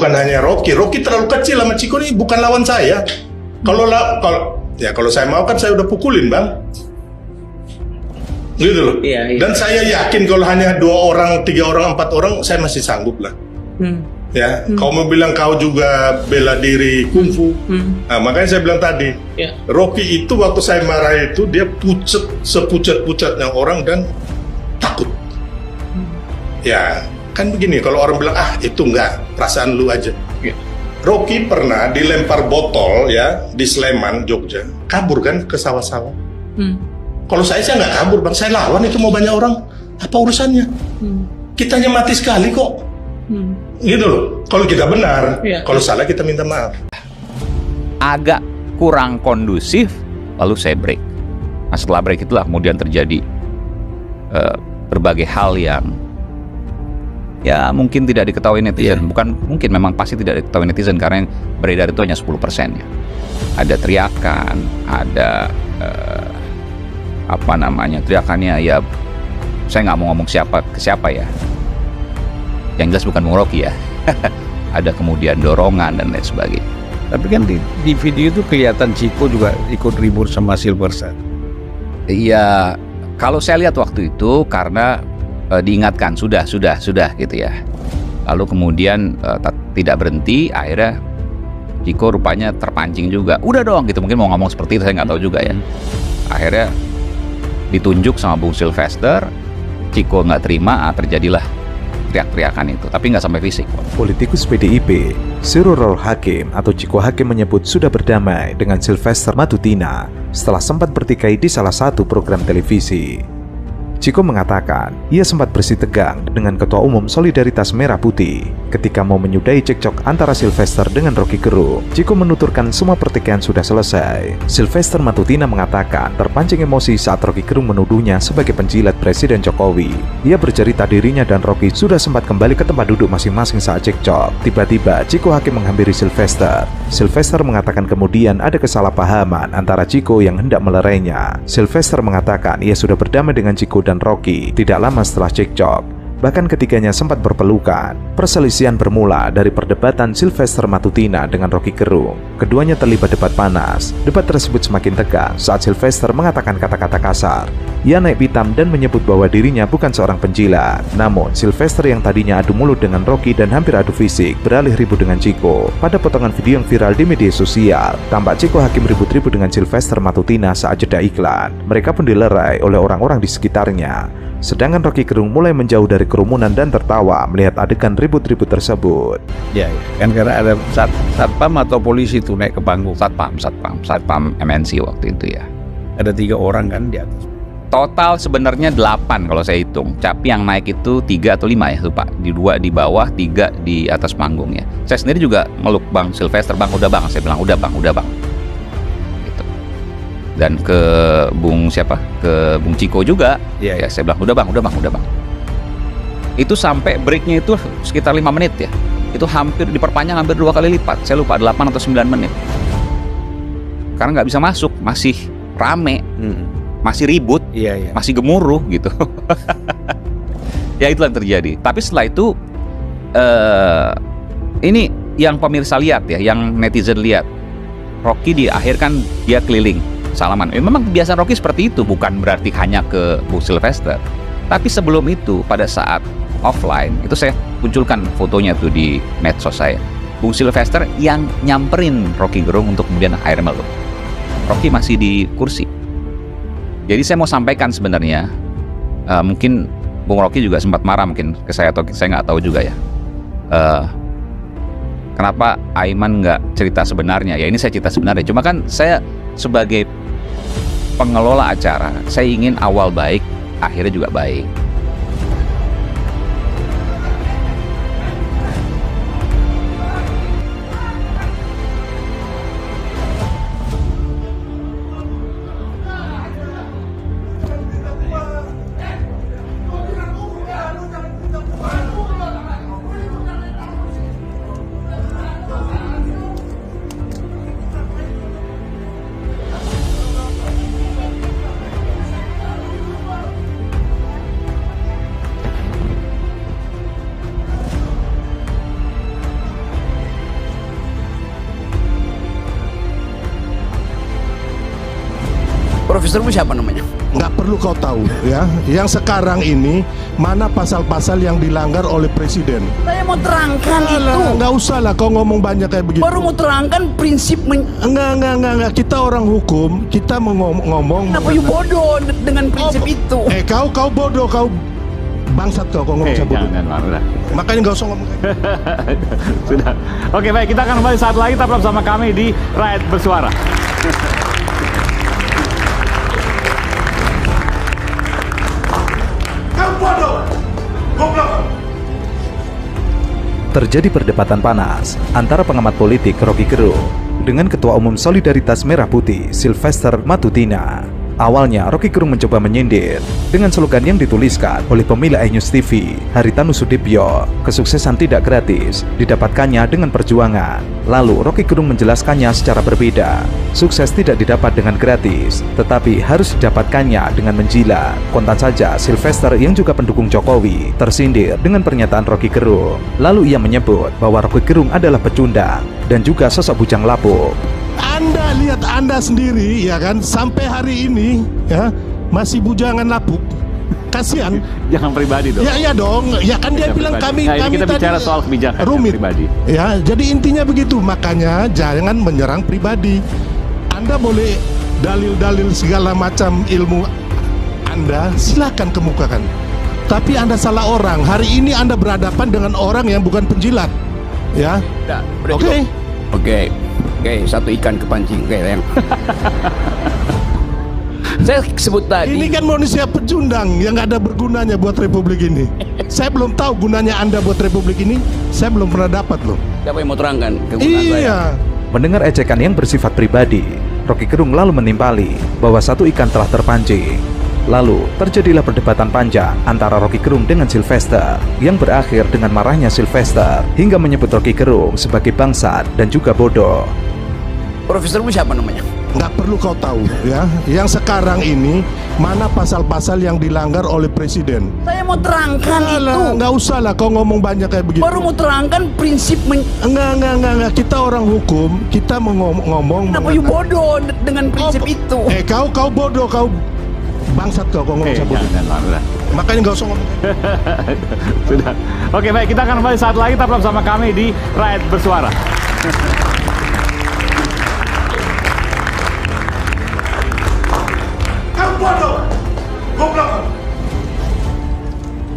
bukan hanya Rocky terlalu kecil sama Ciko ini bukan lawan saya. Kalau saya mau kan saya udah pukulin bang. Gitu loh. Iya. Dan saya yakin kalau hanya 2 orang, 3 orang, 4 orang saya masih sanggup lah. Ya, kau mau bilang kau juga bela diri kungfu. Nah, makanya saya bilang tadi, Rocky itu waktu saya marah itu dia sepucat-pucatnya orang dan takut. Ya, kan begini kalau orang bilang itu enggak, perasaan lu aja. Rocky pernah dilempar botol ya di Sleman, Jogja, kabur kan ke sawah-sawah. Kalau saya nggak kabur bang, saya lawan itu mau banyak orang, apa urusannya? Kitanya mati sekali kok. Gitu loh. Kalau kita benar, kalau salah kita minta maaf. Agak kurang kondusif, lalu saya break. Nah, setelah break itulah kemudian terjadi berbagai hal yang ya mungkin tidak diketahui netizen. Bukan mungkin, memang pasti tidak diketahui netizen karena yang beredar itu hanya 10% ya. Ada teriakan, ada teriakannya ya. Saya nggak mau ngomong siapa ke siapa ya. Yang jelas bukan Bung Rocky ya. Ada kemudian dorongan dan lain sebagainya. Tapi kan di video itu kelihatan Ciko juga ikut ribut sama Silverster. Iya, kalau saya lihat waktu itu karena diingatkan sudah gitu ya. Lalu kemudian tidak berhenti, akhirnya Ciko rupanya terpancing juga. Udah dong gitu, mungkin mau ngomong seperti itu, saya nggak tahu juga ya. Akhirnya ditunjuk sama Bung Silvester, Ciko nggak terima, terjadilah teriak-teriakan itu, tapi nggak sampai fisik. Politikus PDIP, Sirurul Hakim atau Ciko Hakim menyebut sudah berdamai dengan Sylvester Matutina setelah sempat bertikai di salah satu program televisi. Ciko mengatakan ia sempat bersih tegang dengan Ketua Umum Solidaritas Merah Putih ketika mau menyudahi cekcok antara Sylvester dengan Rocky Gerung. Ciko menuturkan semua pertikaian sudah selesai. Sylvester Matutina mengatakan terpancing emosi saat Rocky Gerung menuduhnya sebagai penjilat Presiden Jokowi. Ia bercerita dirinya dan Rocky sudah sempat kembali ke tempat duduk masing-masing saat cekcok. Tiba-tiba Ciko Hakim menghampiri Sylvester. Sylvester mengatakan kemudian ada kesalahpahaman antara Ciko yang hendak melerainya. Sylvester mengatakan ia sudah berdamai dengan Ciko dan Rocky tidak lama setelah cekcok. Bahkan ketiganya sempat berpelukan. Perselisihan bermula dari perdebatan Sylvester Matutina dengan Rocky Gerung. Keduanya terlibat debat panas. Debat tersebut semakin tegang saat Sylvester mengatakan kata-kata kasar. Ia naik pitam dan menyebut bahwa dirinya bukan seorang penjilat. Namun, Sylvester yang tadinya adu mulut dengan Rocky dan hampir adu fisik beralih ribut dengan Ciko. Pada potongan video yang viral di media sosial, tampak Ciko Hakim ribut-ribut dengan Sylvester Matutina saat jeda iklan. Mereka pun dilerai oleh orang-orang di sekitarnya. Sedangkan Rocky Gerung mulai menjauh dari kerumunan dan tertawa melihat adegan ribut-ribut tersebut. Ya, kan karena ada satpam atau polisi tuh naik ke panggung. Satpam MNC waktu itu ya. Ada 3 orang kan di atas. Total sebenarnya 8 kalau saya hitung. Tapi yang naik itu 3 atau 5 ya, lupa. 2 di bawah, 3 di atas panggung ya. Saya sendiri juga ngeluk Bang Sylvester, Bang udah Bang. Saya bilang udah Bang. Gitu. Dan ke Bung Ciko juga. Ya, saya bilang udah bang. Itu sampai breaknya itu sekitar 5 menit ya. Itu hampir diperpanjang hampir 2 kali lipat. Saya lupa 8 atau 9 menit. Karena nggak bisa masuk, masih rame, masih ribut, masih gemuruh gitu. Ya itulah yang terjadi. Tapi setelah itu ini yang pemirsa lihat ya, yang netizen lihat. Rocky di akhir kan dia keliling salaman. Memang kebiasaan Rocky seperti itu, bukan berarti hanya ke Bung Sylvester. Tapi sebelum itu, pada saat offline, itu saya munculkan fotonya tuh di medsos saya. Bung Sylvester yang nyamperin Rocky Gerung untuk kemudian air meluk. Rocky masih di kursi. Jadi saya mau sampaikan sebenarnya, mungkin Bung Rocky juga sempat marah mungkin ke saya atau saya nggak tahu juga ya. Kenapa Aiman nggak cerita sebenarnya? Ya ini saya cerita sebenarnya. Cuma kan saya sebagai pengelola acara, saya ingin awal baik, akhirnya juga baik. Profesormu siapa namanya? Nggak perlu kau tahu ya. Yang sekarang ini mana pasal-pasal yang dilanggar oleh presiden. Saya mau terangkan itu. Nggak usah lah kau ngomong banyak kayak begitu. Baru mau terangkan prinsip Enggak. Kita orang hukum, kita mau ngomong. Kenapa you bodoh dengan prinsip itu? Kau bodoh, kau bangsat kau ngomong saya bodoh. Jangan, Bang, udah. Makanya nggak usah ngomong. Sudah. Oke, baik, kita akan kembali saat lagi tetap bersama kami di Rakyat Bersuara. Kau bodoh, goblok. Terjadi perdebatan panas antara pengamat politik Rocky Gerung dengan Ketua Umum Solidaritas Merah Putih Sylvester Matutina. Awalnya Rocky Gerung mencoba menyindir dengan slogan yang dituliskan oleh pemilik iNews TV, Haritanu Sudibyo, kesuksesan tidak gratis, didapatkannya dengan perjuangan. Lalu Rocky Gerung menjelaskannya secara berbeda. Sukses tidak didapat dengan gratis, tetapi harus didapatkannya dengan menjilat. Kontan saja Sylvester yang juga pendukung Jokowi tersindir dengan pernyataan Rocky Gerung. Lalu ia menyebut bahwa Rocky Gerung adalah pecundang dan juga sosok bujang lapuk. Anda lihat Anda sendiri ya kan, sampai hari ini ya masih bujangan lapuk. Kasihan. Jangan pribadi dong. Ya dong. Ya kan dia bilang kami kita tadi bicara soal kebijakan rumit. pribadi. Ya, jadi intinya begitu. Makanya jangan menyerang pribadi. Anda boleh dalil-dalil segala macam ilmu Anda, silakan kemukakan. Tapi Anda salah orang. Hari ini Anda berhadapan dengan orang yang bukan penjilat. Ya. Oke. Oke, satu ikan kepancing. Oke, yang saya sebut tadi. Ini kan manusia pecundang yang nggak ada bergunanya buat republik ini. Saya belum tahu gunanya Anda buat republik ini. Saya belum pernah dapat loh. Siapa yang mau terangkan kegunaan saya? Iya. Mendengar ejekan yang bersifat pribadi, Rocky Gerung lalu menimpali bahwa satu ikan telah terpancing. Lalu terjadilah perdebatan panjang antara Rocky Gerung dengan Sylvester yang berakhir dengan marahnya Sylvester hingga menyebut Rocky Gerung sebagai bangsat dan juga bodoh. Profesormu siapa namanya? Nggak perlu kau tahu ya. Yang sekarang ini mana pasal-pasal yang dilanggar oleh presiden. Saya mau terangkan itu. Nggak usah lah kau ngomong banyak kayak begitu. Baru mau terangkan prinsip Enggak. Kita orang hukum, kita mau ngomong. Kenapa you bodoh dengan prinsip itu? Kau bodoh, kau bangsat kau ngomong saya bodoh. Jangan, Bang, udah. Makanya nggak usah ngomong. Sudah. Oke, baik, kita akan kembali saat lagi tetap bersama kami di Rakyat Bersuara.